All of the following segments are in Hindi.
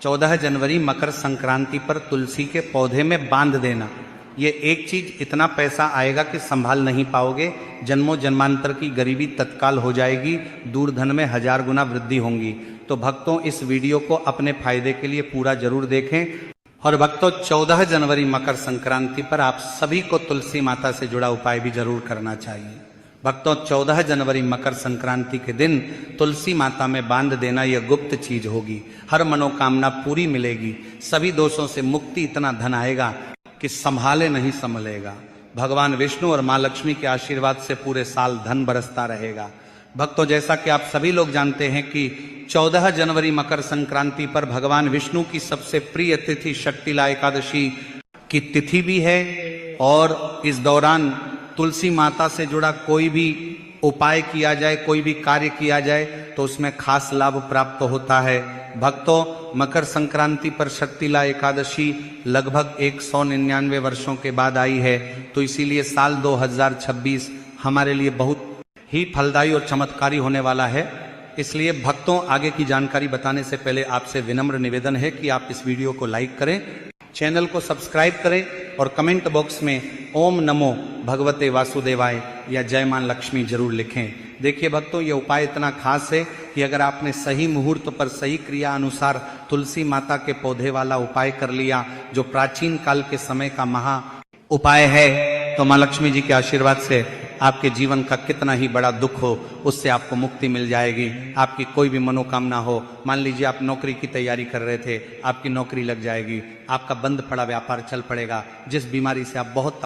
14 जनवरी मकर संक्रांति पर तुलसी के पौधे में बांध देना। ये एक चीज इतना पैसा आएगा कि संभाल नहीं पाओगे, जन्मों जन्मांतर की गरीबी तत्काल हो जाएगी, दूरधन में 1000 गुना वृद्धि होंगी। तो भक्तों इस वीडियो को अपने फायदे के लिए पूरा जरूर देखें। और भक्तों 14 जनवरी मकर संक्रांति पर आप सभी को तुलसी माता से जुड़ा उपाय भी जरूर करना चाहिए। भक्तों 14 जनवरी मकर संक्रांति के दिन तुलसी माता में बांध देना यह गुप्त चीज होगी। हर मनोकामना पूरी मिलेगी, सभी दोषों से मुक्ति, इतना धन आएगा कि संभाले नहीं संभलेगा। भगवान विष्णु और मां लक्ष्मी के आशीर्वाद से पूरे साल धन बरसता रहेगा। भक्तों जैसा कि आप सभी लोग जानते हैं कि 14 जनवरी मकर संक्रांति पर भगवान विष्णु की सबसे प्रिय तिथि शक्तिला एकादशी की तिथि भी है, और इस दौरान तुलसी माता से जुड़ा कोई भी उपाय किया जाए, कोई भी कार्य किया जाए तो उसमें खास लाभ प्राप्त होता है। भक्तों मकर संक्रांति पर शक्तिला एकादशी लगभग 199 वर्षों के बाद आई है, तो इसीलिए साल 2026 हमारे लिए बहुत ही फलदायी और चमत्कारी होने वाला है। इसलिए भक्तों आगे की जानकारी बताने से पहले आपसे विनम्र निवेदन है कि आप इस वीडियो को लाइक करें, चैनल को सब्सक्राइब करें और कमेंट बॉक्स में ओम नमो भगवते वासुदेवाय या जय मां लक्ष्मी जरूर लिखें। देखिए भक्तों ये उपाय इतना खास है कि अगर आपने सही मुहूर्त पर सही क्रिया अनुसार तुलसी माता के पौधे वाला उपाय कर लिया, जो प्राचीन काल के समय का महा उपाय है, तो मां लक्ष्मी जी के आशीर्वाद से आपके जीवन का कितना ही बड़ा दुख हो उससे आपको मुक्ति मिल जाएगी। आपकी कोई भी मनोकामना हो, मान लीजिए आप नौकरी की तैयारी कर रहे थे, आपकी नौकरी लग जाएगी, आपका बंद पड़ा व्यापार चल पड़ेगा, जिस बीमारी से आप बहुत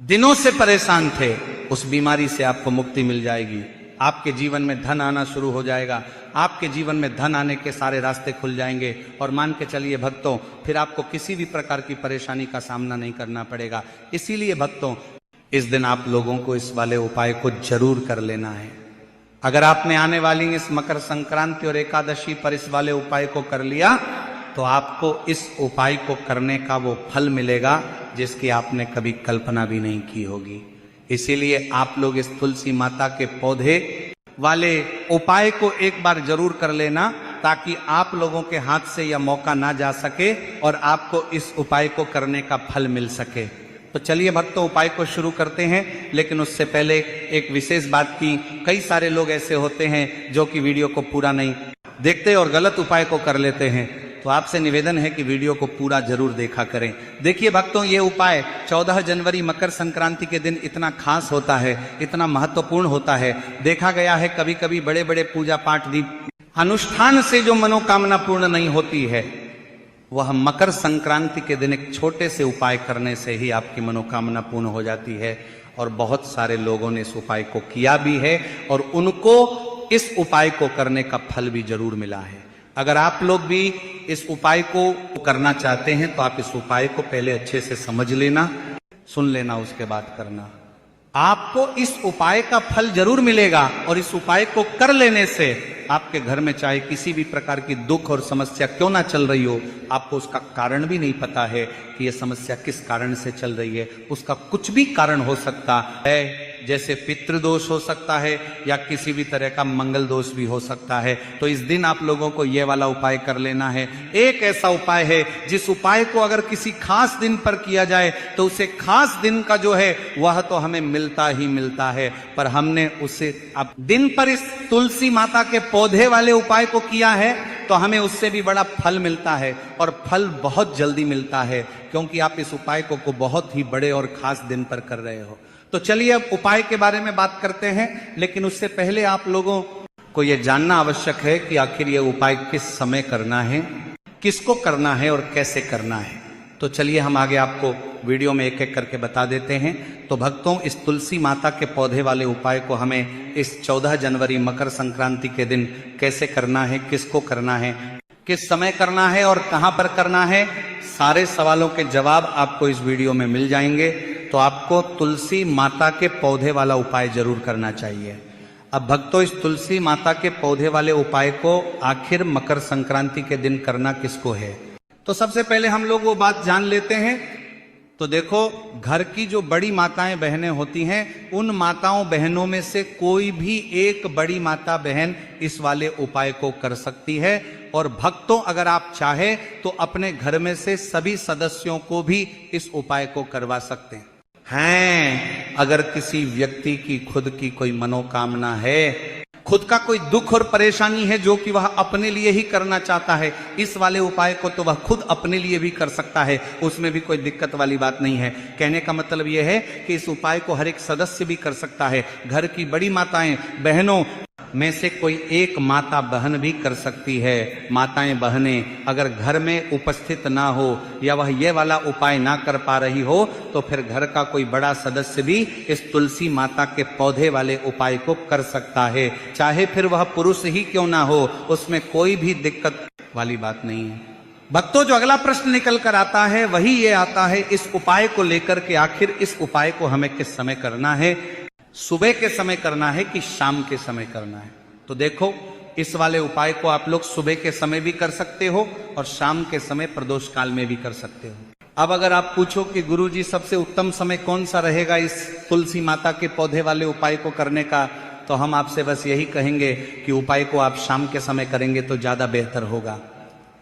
दिनों से परेशान थे उस बीमारी से आपको मुक्ति मिल जाएगी। आपके जीवन में धन आना शुरू हो जाएगा, आपके जीवन में धन आने के सारे रास्ते खुल जाएंगे, और मान के चलिए भक्तों फिर आपको किसी भी प्रकार की परेशानी का सामना नहीं करना पड़ेगा। इसीलिए भक्तों इस दिन आप लोगों को इस वाले उपाय को जरूर कर लेना है। अगर आपने आने वाली इस मकर संक्रांति और एकादशी पर इस वाले उपाय को कर लिया तो आपको इस उपाय को करने का वो फल मिलेगा जिसकी आपने कभी कल्पना भी नहीं की होगी। इसीलिए आप लोग इस तुलसी माता के पौधे वाले उपाय को एक बार जरूर कर लेना, ताकि आप लोगों के हाथ से यह मौका ना जा सके और आपको इस उपाय को करने का फल मिल सके। तो चलिए भक्तों उपाय को शुरू करते हैं, लेकिन उससे पहले एक विशेष बात की, कई सारे लोग ऐसे होते हैं जो कि वीडियो को पूरा नहीं देखते और गलत उपाय को कर लेते हैं। तो आपसे निवेदन है कि वीडियो को पूरा जरूर देखा करें। देखिए भक्तों ये उपाय 14 जनवरी मकर संक्रांति के दिन इतना खास होता है, इतना महत्वपूर्ण होता है। देखा गया है कभी कभी बड़े बड़े पूजा पाठ दीप अनुष्ठान से जो मनोकामना पूर्ण नहीं होती है, वह मकर संक्रांति के दिन एक छोटे से उपाय करने से ही आपकी मनोकामना पूर्ण हो जाती है। और बहुत सारे लोगों ने इस उपाय को किया भी है और उनको इस उपाय को करने का फल भी जरूर मिला है। अगर आप लोग भी इस उपाय को करना चाहते हैं तो आप इस उपाय को पहले अच्छे से समझ लेना, सुन लेना, उसके बाद करना। आपको इस उपाय का फल जरूर मिलेगा, और इस उपाय को कर लेने से आपके घर में चाहे किसी भी प्रकार की दुख और समस्या क्यों ना चल रही हो, आपको उसका कारण भी नहीं पता है कि यह समस्या किस कारण से चल रही है, उसका कुछ भी कारण हो सकता है। जैसे पितृदोष हो सकता है या किसी भी तरह का मंगल दोष भी हो सकता है। तो इस दिन आप लोगों को यह वाला उपाय कर लेना है। एक ऐसा उपाय है जिस उपाय को अगर किसी खास दिन पर किया जाए तो उसे खास दिन का जो है वह तो हमें मिलता ही मिलता है, पर हमने उसे अब दिन पर इस तुलसी माता के पौधे वाले उपाय को किया है तो हमें उससे भी बड़ा फल मिलता है, और फल बहुत जल्दी मिलता है, क्योंकि आप इस उपाय को बहुत ही बड़े और खास दिन पर कर रहे हो। तो चलिए अब उपाय के बारे में बात करते हैं, लेकिन उससे पहले आप लोगों को यह जानना आवश्यक है कि आखिर यह उपाय किस समय करना है, किसको करना है और कैसे करना है। तो चलिए हम आगे आपको वीडियो में एक एक करके बता देते हैं। तो भक्तों इस तुलसी माता के पौधे वाले उपाय को हमें इस 14 जनवरी मकर संक्रांति के दिन कैसे करना है, किसको करना है, किस समय करना है और कहां पर करना है, सारे सवालों के जवाब आपको इस वीडियो में मिल जाएंगे। तो आपको तुलसी माता के पौधे वाला उपाय जरूर करना चाहिए। अब भक्तों इस तुलसी माता के पौधे वाले उपाय को आखिर मकर संक्रांति के दिन करना किसको है, तो सबसे पहले हम लोग वो बात जान लेते हैं तो देखो, घर की जो बड़ी माताएं बहनें होती हैं, उन माताओं बहनों में से कोई भी एक बड़ी माता बहन इस वाले उपाय को कर सकती है। और भक्तों, अगर आप चाहे तो अपने घर में से सभी सदस्यों को भी इस उपाय को करवा सकते हैं। अगर किसी व्यक्ति की खुद की कोई मनोकामना है, खुद का कोई दुख और परेशानी है जो कि वह अपने लिए ही करना चाहता है, इस वाले उपाय को तो वह खुद अपने लिए भी कर सकता है, उसमें भी कोई दिक्कत वाली बात नहीं है। कहने का मतलब यह है कि इस उपाय को हर एक सदस्य भी कर सकता है। घर की बड़ी माताएं बहनों में से कोई एक माता बहन भी कर सकती है। माताएं बहनें अगर घर में उपस्थित ना हो या वह ये वाला उपाय ना कर पा रही हो, तो फिर घर का कोई बड़ा सदस्य भी इस तुलसी माता के पौधे वाले उपाय को कर सकता है, चाहे फिर वह पुरुष ही क्यों ना हो, उसमें कोई भी दिक्कत वाली बात नहीं है। भक्तों, जो अगला प्रश्न निकल कर आता है वही ये आता है इस उपाय को लेकर के, आखिर इस उपाय को हमें किस समय करना है, सुबह के समय करना है कि शाम के समय करना है। तो देखो, इस वाले उपाय को आप लोग सुबह के समय भी कर सकते हो और शाम के समय प्रदोष काल में भी कर सकते हो। अब अगर आप पूछो कि गुरुजी सबसे उत्तम समय कौन सा रहेगा इस तुलसी माता के पौधे वाले उपाय को करने का, तो हम आपसे बस यही कहेंगे कि उपाय को आप शाम के समय करेंगे तो ज्यादा बेहतर होगा।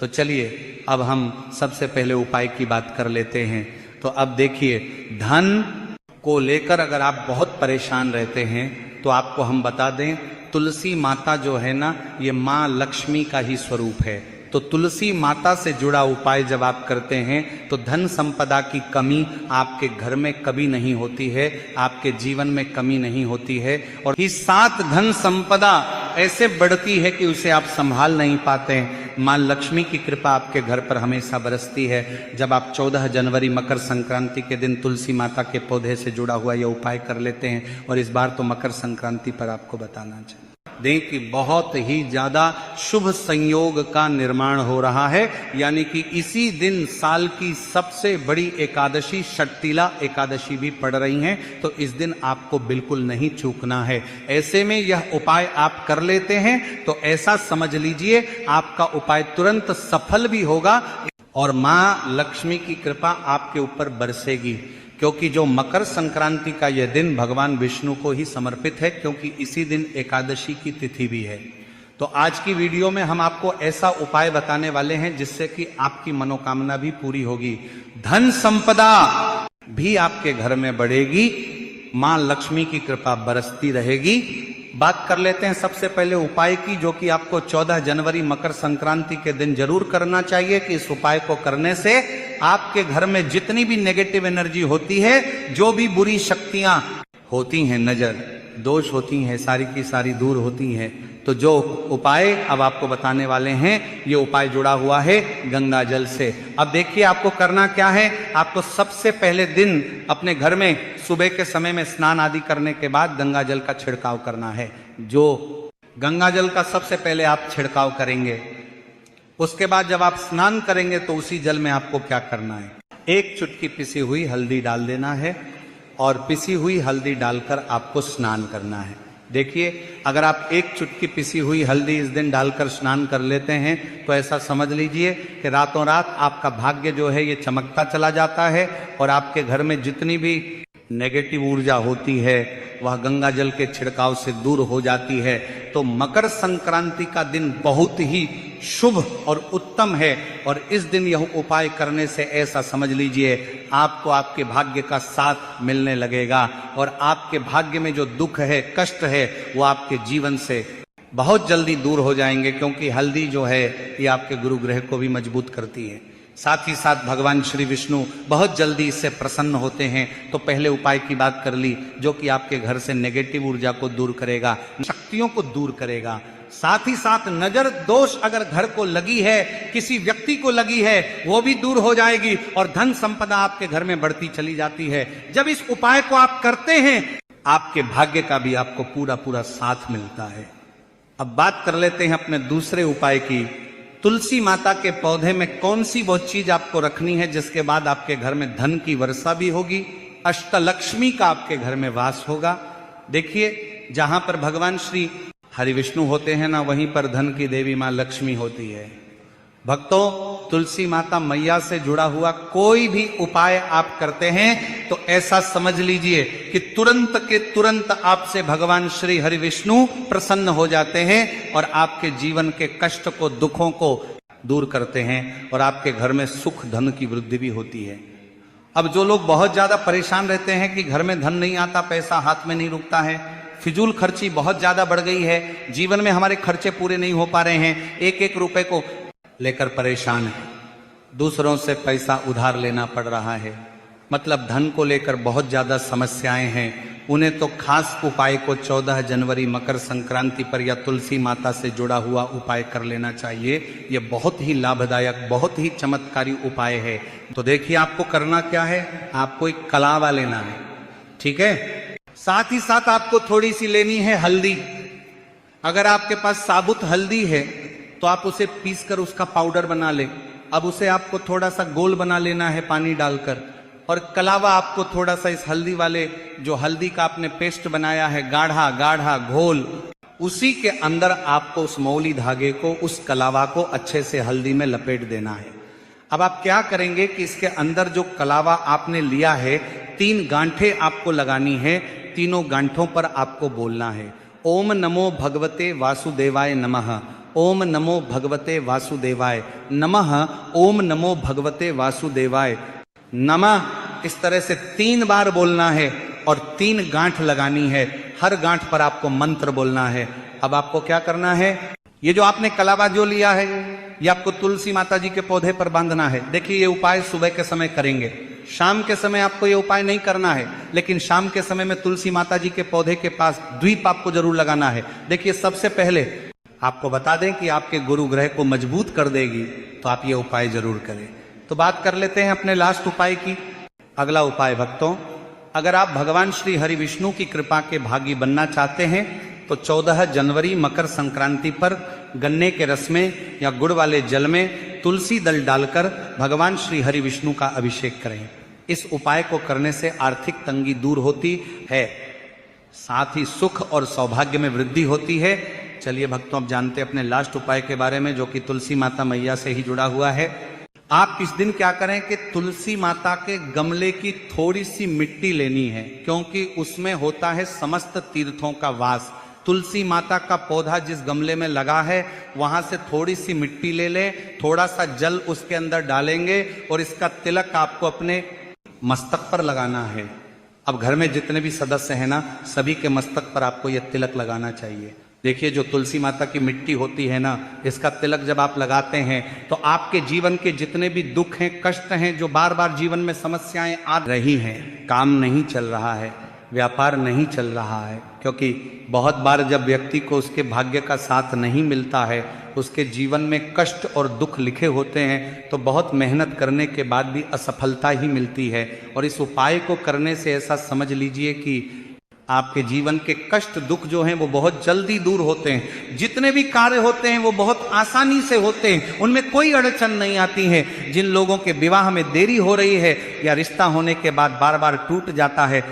तो चलिए अब हम सबसे पहले उपाय की बात कर लेते हैं। तो अब देखिए, धन को लेकर अगर आप बहुत परेशान रहते हैं तो आपको हम बता दें, तुलसी माता जो है ना, ये माँ लक्ष्मी का ही स्वरूप है। तो तुलसी माता से जुड़ा उपाय जब आप करते हैं तो धन संपदा की कमी आपके घर में कभी नहीं होती है, आपके जीवन में कमी नहीं होती है। और ही साथ धन संपदा ऐसे बढ़ती है कि उसे आप संभाल नहीं पाते हैं। माँ लक्ष्मी की कृपा आपके घर पर हमेशा बरसती है। जब आप 14 जनवरी मकर संक्रांति के दिन तुलसी माता के पौधे से जुड़ा हुआ यह उपाय कर लेते हैं, और इस बार तो मकर संक्रांति पर आपको बताना चाहिए दें कि बहुत ही ज्यादा शुभ संयोग का निर्माण हो रहा है। यानी कि इसी दिन साल की सबसे बड़ी एकादशी षटतिला एकादशी भी पड़ रही है, तो इस दिन आपको बिल्कुल नहीं चूकना है। ऐसे में यह उपाय आप कर लेते हैं तो ऐसा समझ लीजिए आपका उपाय तुरंत सफल भी होगा और मां लक्ष्मी की कृपा आपके ऊपर बरसेगी। क्योंकि जो मकर संक्रांति का यह दिन भगवान विष्णु को ही समर्पित है, क्योंकि इसी दिन एकादशी की तिथि भी है। तो आज की वीडियो में हम आपको ऐसा उपाय बताने वाले हैं जिससे कि आपकी मनोकामना भी पूरी होगी, धन संपदा भी आपके घर में बढ़ेगी, मां लक्ष्मी की कृपा बरसती रहेगी। बात कर लेते हैं सबसे पहले उपाय की, जो कि आपको 14 जनवरी मकर संक्रांति के दिन जरूर करना चाहिए। कि इस उपाय को करने से आपके घर में जितनी भी नेगेटिव एनर्जी होती है, जो भी बुरी शक्तियां होती हैं, नजर दोष होती हैं, सारी की सारी दूर होती हैं। तो जो उपाय अब आपको बताने वाले हैं, ये उपाय जुड़ा हुआ है गंगा जल से। अब देखिए आपको करना क्या है। आपको सबसे पहले दिन अपने घर में सुबह के समय में स्नान आदि करने के बाद गंगा जल का छिड़काव करना है। जो गंगा जल का सबसे पहले आप छिड़काव करेंगे, उसके बाद जब आप स्नान करेंगे तो उसी जल में आपको क्या करना है, एक चुटकी पिसी हुई हल्दी डाल देना है और पिसी हुई हल्दी डालकर आपको स्नान करना है। देखिए, अगर आप एक चुटकी पिसी हुई हल्दी इस दिन डालकर स्नान कर लेते हैं तो ऐसा समझ लीजिए कि रातों रात आपका भाग्य जो है ये चमकता चला जाता है और आपके घर में जितनी भी नेगेटिव ऊर्जा होती है वह गंगा जल के छिड़काव से दूर हो जाती है। तो मकर संक्रांति का दिन बहुत ही शुभ और उत्तम है और इस दिन यह उपाय करने से ऐसा समझ लीजिए आपको आपके भाग्य का साथ मिलने लगेगा और आपके भाग्य में जो दुख है, कष्ट है, वो आपके जीवन से बहुत जल्दी दूर हो जाएंगे। क्योंकि हल्दी जो है ये आपके गुरु ग्रह को भी मजबूत करती है, साथ ही साथ भगवान श्री विष्णु बहुत जल्दी इससे प्रसन्न होते हैं। तो पहले उपाय की बात कर ली, जो कि आपके घर से नेगेटिव ऊर्जा को दूर करेगा, शक्तियों को दूर करेगा। साथ ही साथ नजर दोष अगर घर को लगी है, किसी व्यक्ति को लगी है, वो भी दूर हो जाएगी और धन संपदा आपके घर में बढ़ती चली जाती है। जब इस उपाय को आप करते हैं, आपके भाग्य का भी आपको पूरा पूरा साथ मिलता है। अब बात कर लेते हैं अपने दूसरे उपाय की। तुलसी माता के पौधे में कौन सी वो चीज आपको रखनी है जिसके बाद आपके घर में धन की वर्षा भी होगी, अष्टलक्ष्मी का आपके घर में वास होगा। देखिए, जहां पर भगवान श्री हरि विष्णु होते हैं ना, वहीं पर धन की देवी मां लक्ष्मी होती है। भक्तों, तुलसी माता मैया से जुड़ा हुआ कोई भी उपाय आप करते हैं तो ऐसा समझ लीजिए कि तुरंत के तुरंत आपसे भगवान श्री हरि विष्णु प्रसन्न हो जाते हैं और आपके जीवन के कष्ट को, दुखों को दूर करते हैं और आपके घर में सुख धन की वृद्धि भी होती है। अब जो लोग बहुत ज्यादा परेशान रहते हैं कि घर में धन नहीं आता, पैसा हाथ में नहीं रुकता है, फिजूल खर्ची बहुत ज्यादा बढ़ गई है, जीवन में हमारे खर्चे पूरे नहीं हो पा रहे हैं, एक एक रुपए को लेकर परेशान है, दूसरों से पैसा उधार लेना पड़ रहा है, मतलब धन को लेकर बहुत ज्यादा समस्याएं हैं, उन्हें तो खास उपाय को 14 जनवरी मकर संक्रांति पर या तुलसी माता से जुड़ा हुआ उपाय कर लेना चाहिए। ये बहुत ही लाभदायक, बहुत ही चमत्कारी उपाय है। तो देखिए आपको करना क्या है, आपको एक कलावा लेना है, ठीक है। साथ ही साथ आपको थोड़ी सी लेनी है हल्दी। अगर आपके पास साबुत हल्दी है तो आप उसे पीसकर उसका पाउडर बना ले। अब उसे आपको थोड़ा सा गोल बना लेना है पानी डालकर, और कलावा आपको थोड़ा सा इस हल्दी वाले, जो हल्दी का आपने पेस्ट बनाया है, गाढ़ा गाढ़ा घोल, उसी के अंदर आपको उस मौली धागे को, उस कलावा को अच्छे से हल्दी में लपेट देना है। अब आप क्या करेंगे कि इसके अंदर जो कलावा आपने लिया है, 3 गांठें आपको लगानी है। तीनों गांठों पर आपको बोलना है ओम नमो भगवते वासुदेवाय नमः, ओम नमो भगवते वासुदेवाय नमः, ओम नमो भगवते वासुदेवाय नमः। इस तरह से 3 बार बोलना है और 3 गांठ लगानी है। हर गांठ पर आपको मंत्र बोलना है। अब आपको क्या करना है, ये जो आपने कलावा जो लिया है, ये आपको तुलसी माता जी के पौधे पर बांधना है। देखिए ये उपाय सुबह के समय करेंगे, शाम के समय आपको ये उपाय नहीं करना है, लेकिन शाम के समय में तुलसी माता जी के पौधे के पास द्वीप आपको जरूर लगाना है। देखिए सबसे पहले आपको बता दें कि आपके गुरु ग्रह को मजबूत कर देगी, तो आप ये उपाय जरूर करें। तो बात कर लेते हैं अपने लास्ट उपाय की। अगला उपाय भक्तों, अगर आप भगवान श्री हरि विष्णु की कृपा के भागी बनना चाहते हैं तो 14 जनवरी मकर संक्रांति पर गन्ने के रस में या गुड़ वाले जल में तुलसी दल डालकर भगवान श्री हरि विष्णु का अभिषेक करें। इस उपाय को करने से आर्थिक तंगी दूर होती है, साथ ही सुख और सौभाग्य में वृद्धि होती है। चलिए भक्तों, अब जानते हैं अपने लास्ट उपाय के बारे में, जो कि तुलसी माता मैया से ही जुड़ा हुआ है। आप इस दिन क्या करें कि तुलसी माता के गमले की थोड़ी सी मिट्टी लेनी है, क्योंकि उसमें होता है समस्त तीर्थों का वास। तुलसी माता का पौधा जिस गमले में लगा है वहां से थोड़ी सी मिट्टी ले लें, थोड़ा सा जल उसके अंदर डालेंगे और इसका तिलक आपको अपने मस्तक पर लगाना है। अब घर में जितने भी सदस्य हैं ना, सभी के मस्तक पर आपको यह तिलक लगाना चाहिए। देखिए जो तुलसी माता की मिट्टी होती है ना, इसका तिलक जब आप लगाते हैं तो आपके जीवन के जितने भी दुख हैं, कष्ट हैं, जो बार बार जीवन में समस्याएं आ रही हैं, काम नहीं चल रहा है, व्यापार नहीं चल रहा है, क्योंकि बहुत बार जब व्यक्ति को उसके भाग्य का साथ नहीं मिलता है, उसके जीवन में कष्ट और दुख लिखे होते हैं, तो बहुत मेहनत करने के बाद भी असफलता ही मिलती है। और इस उपाय को करने से ऐसा समझ लीजिए कि आपके जीवन के कष्ट दुख जो हैं वो बहुत जल्दी दूर होते हैं। जितने भी कार्य होते हैं वो बहुत आसानी से होते हैं, उनमें कोई अड़चन नहीं आती है। जिन लोगों के विवाह में देरी हो रही है या रिश्ता होने के बाद बार बार टूट जाता है,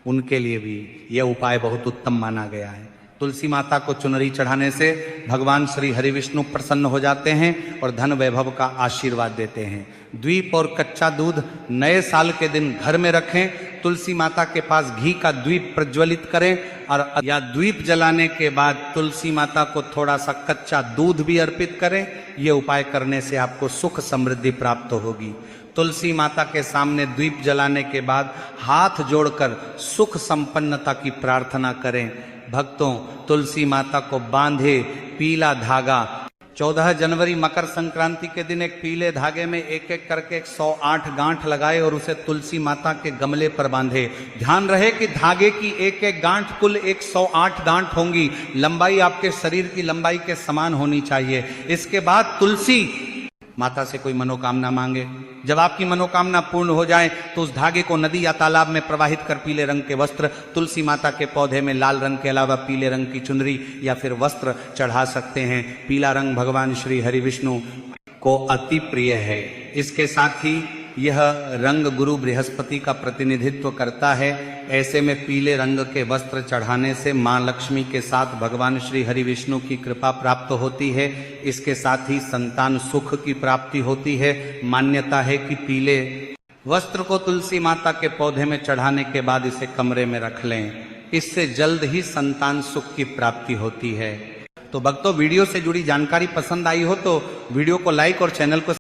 उनके लिए भी यह उपाय बहुत उत्तम माना गया है। तुलसी माता को चुनरी चढ़ाने से भगवान श्री हरि विष्णु प्रसन्न हो जाते हैं और धन वैभव का आशीर्वाद देते हैं। द्वीप और कच्चा दूध नए साल के दिन घर में रखें, तुलसी माता के पास घी का द्वीप प्रज्वलित करें, और या द्वीप जलाने के बाद तुलसी माता को थोड़ा सा कच्चा दूध भी अर्पित करें। ये उपाय करने से आपको सुख समृद्धि प्राप्त होगी। तुलसी माता के सामने द्वीप जलाने के बाद हाथ जोड़कर सुख संपन्नता की प्रार्थना करें। भक्तों, तुलसी माता को बांधे पीला धागा, 14 जनवरी मकर संक्रांति के दिन एक पीले धागे में एक एक करके 108 गांठ लगाए और उसे तुलसी माता के गमले पर बांधे। ध्यान रहे कि धागे की एक एक गांठ कुल 108 गांठ होंगी। लंबाई आपके शरीर की लंबाई के समान होनी चाहिए। इसके बाद तुलसी माता से कोई मनोकामना मांगे। जब आपकी मनोकामना पूर्ण हो जाए तो उस धागे को नदी या तालाब में प्रवाहित कर पीले रंग के वस्त्र, तुलसी माता के पौधे में लाल रंग के अलावा पीले रंग की चुनरी या फिर वस्त्र चढ़ा सकते हैं। पीला रंग भगवान श्री हरि विष्णु को अति प्रिय है। इसके साथ ही यह रंग गुरु बृहस्पति का प्रतिनिधित्व करता है। ऐसे में पीले रंग के वस्त्र चढ़ाने से मां लक्ष्मी के साथ भगवान श्री हरि विष्णु की कृपा प्राप्त होती है। इसके साथ ही संतान सुख की प्राप्ति होती है। मान्यता है कि पीले वस्त्र को तुलसी माता के पौधे में चढ़ाने के बाद इसे कमरे में रख लें, इससे जल्द ही संतान सुख की प्राप्ति होती है। तो भक्तों, वीडियो से जुड़ी जानकारी पसंद आई हो तो वीडियो को लाइक और चैनल को